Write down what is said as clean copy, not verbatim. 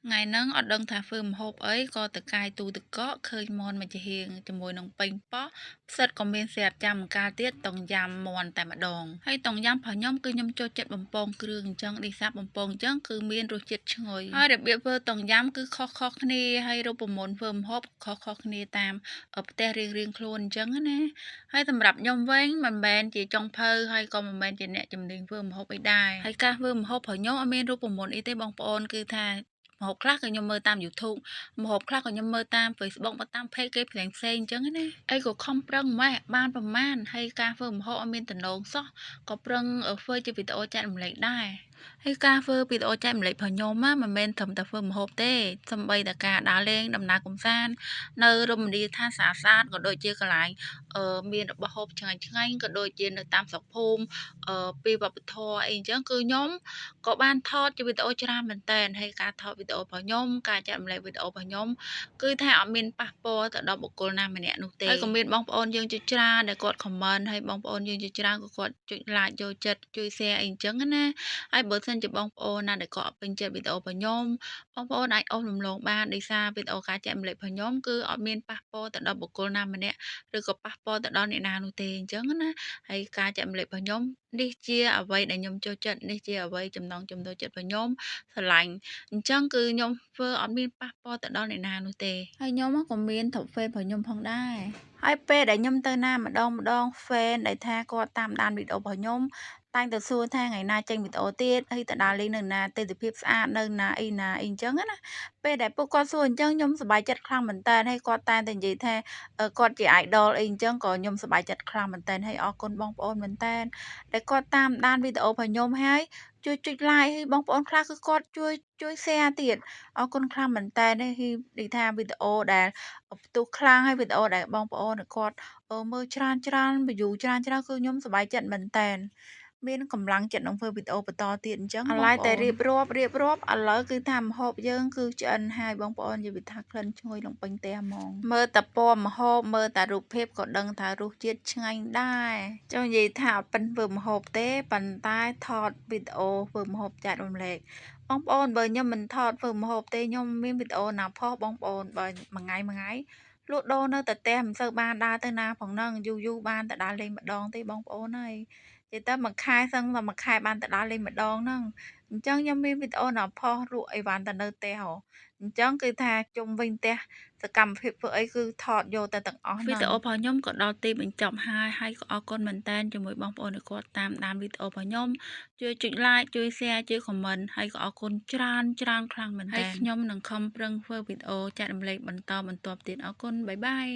Ngày nắng ở đông thà phơm hộp ấy có từ cài tu từ có khơi mòn mà chỉ hiền cho mùi nồng pin pó sật còn miên xẹp chăm ca tiết tòng yam mòn tại mặt đòn hay tòng yam phải nhóm cứ nhóm cho chật bầm pong cứ chân đi sạp bầm pong chân cứ miên rồi chật ngồi hay đặc biệt vơ tòng yam cứ khó khó khné hay đâu bầm mòn phơm hộp khó khó khné tam ở te riêng riêng khuôn chân á nè hay tầmรับnhóm vén mình bèn chỉ trong phơi hay còn mình bèn chỉ nẹt chùm đình phơm hộp ấy đai hay ca phơm hộp phải nhóm ở miên rồi bầm mòn y tế bong pon cứ tha một hộp khác thì nhom mơ tam YouTube một hộp khácก็ញ៉ាំមើលតាម Facebook មកតាម page គេផ្សេងផ្សេងអញ្ចឹងណាអីក៏ខំប្រឹងម៉ែបានប្រមាណហើយការធ្វើម្ហូបអត់មានតំណងសោះក៏ប្រឹងធ្វើជាវីដេអូចែករំលែកដែរហើយការធ្វើវីដេអូចែករំលែករបស់ខ្ញុំមិនមែនត្រឹមតែធ្វើម្ហូបទេសូម្បីតែការដើរលេងដំណើរកម្សាន្តនៅរមណីយដ្ឋានស្អាតៗក៏ដូចជាកន្លែងមានរបស់ហូបឆ្ងាញ់ឆ្ងាញ់ក៏ដូចជានៅតាមស្រុកភូមិពីវប្បធម៌អីអញ្ចឹងគឺខ្ញុំក៏បានថតជាវីដេអូច្រើនមែនតើហើយការថតវីដេអូរបស់ខ្ញុំការចែករំលែកវីដេអូរបស់ខ្ញុំគឺថាអត់មានប៉ះពាល់ទៅដល់បុគ្គលណាម្នាក់នោះទេហើយក៏មានបងប្អូនយើងជាច្រើនដែលគាត់ comment ហើយបងប្អូនយើងជាច្រើនក៏គាត់ចុច like ចូលចិត្តជួយ share អីអញ្ចឹងណាហើយបើសិនជាបងប្អូនណាដែលគាត់អត់ពេញចិត្តវីដេអូរបស់ខ្ញុំបងប្អូនអាចអូសរំលងបានដោយសារវីដេអូការចែករំលែករបស់ខ្ញុំគឺអត់មានប៉ះពាល់ទៅដល់បុគ្គលណាម្នាក់ឬក៏ប៉ះពាល់ទៅដល់អ្នកណានោះទេអញ្ចឹងណាហើយការចែករំលែករបស់ខ្ញុំនេះជាអ្វីដែលខ្ញុំចូលចិត្តនេះជាអ្វីចំណង់ចំណូលចិត្តរបស់ខ្ញុំស្រឡាញ់អញ្ចឹងគឺខ្ញុំធ្វើអត់មានប៉ះពាល់ទៅដល់អ្នកណានោះទេហើយខ្ញុំក៏មានtop fan របស់ខ្ញុំផងដែរហើយពេលដែលខ្ញុំទៅណាម្ដង fan ដែលថាគាត់តាមដានវីដេអូរបស់ខ្ញុំតែងតែសួរថាថ្ងៃណាចេញវីដេអូទៀតហើយទៅដើរលេងនៅណាទេសភាពស្អាតនៅណាអីអញ្ចឹងណាពេលដែលពួកគាត់សួរអញ្ចឹងខ្ញុំសប្បាយចិត្តខ្លាំងមែនតើហើយគាត់តែងតែនិយាយថាគាត់ជា idol អីអញ្ចឹងក៏ខ្ញុំសប្បាយចិត្តខ្លាំងមែនតើហើយអរគុណបងប្អូនមែនតើដែលគាត់តាមដានវីដេអូរបស់ខ្ញុំហើយជួយចុច like ហើយបងប្អូនខ្លះគឺគាត់ជួយ share ទៀតអរគុណខ្លាំងមែនតើហើយនិយាយថាវីដេអូដែលផ្ទុះខ្លាំងហើយវីដេអូដែលបងប្អូនគាត់មើលច្រើន view ច្រើនគឺខ្ញុំសប្បាយចិត្តមែនតើមានកម្លាំងចិត្តនឹងធ្វើវីដេអូបន្តទៀតអញ្ចឹងអាឡ័យតែរៀបរាប់ឥឡូវគឺថាម្ហូបយើងគឺឆ្អិនហើយបងប្អូននិយាយថាក្លិនឈ្ងុយលំពេញផ្ទះហ្មងមើលតែពណ៌ម្ហូបមើលតែរូបភាពក៏ដឹងថារសជាតិឆ្ងាញ់ដែរចង់និយាយថាអត់ប៉ិនធ្វើម្ហូបទេប៉ុន្តែថតវីដេអូធ្វើម្ហូបចែករំលែកបងប្អូនបើខ្ញុំមិនថតធ្វើម្ហូបទេខ្ញុំមានវីដេអូណាផុសបងប្អូនបើមួយថ្ងៃលក់ដូរនៅតែផ្ទះមិនសូវបានដើរទៅណាផងហ្នឹងយូរបានតែដើរលេងម្ដងទេបងប្អូនអើយនិយាយទៅមួយខែសឹងតែមួយខែបានទៅដើរលេងម្ដងហ្នឹងអញ្ចឹងខ្ញុំមានវីដេអូណាផុសលក់អីវ៉ាន់ទៅនៅផ្ទះហ៎អញ្ចឹងគឺថាជុំវិញផ្ទះសកម្មភាពធ្វើអីគឺថតយកតែទាំងអស់ហ្នឹងវីដេអូរបស់ខ្ញុំក៏ដល់ទីបញ្ចប់ហើយក៏អរគុណមែនតើជាមួយបងប្អូនដែលគាត់តាមដានវីដេអូរបស់ខ្ញុំជួយចុច like ជួយ share ជួយ comment ហើយក៏អរគុណច្រើនខ្លាំងមែនតើហើយខ្ញុំនឹងខំប្រឹងធ្វើវីដេអូចែករំលែកបន្តបន្ទាប់ទៀតអរគុណបាយបាយ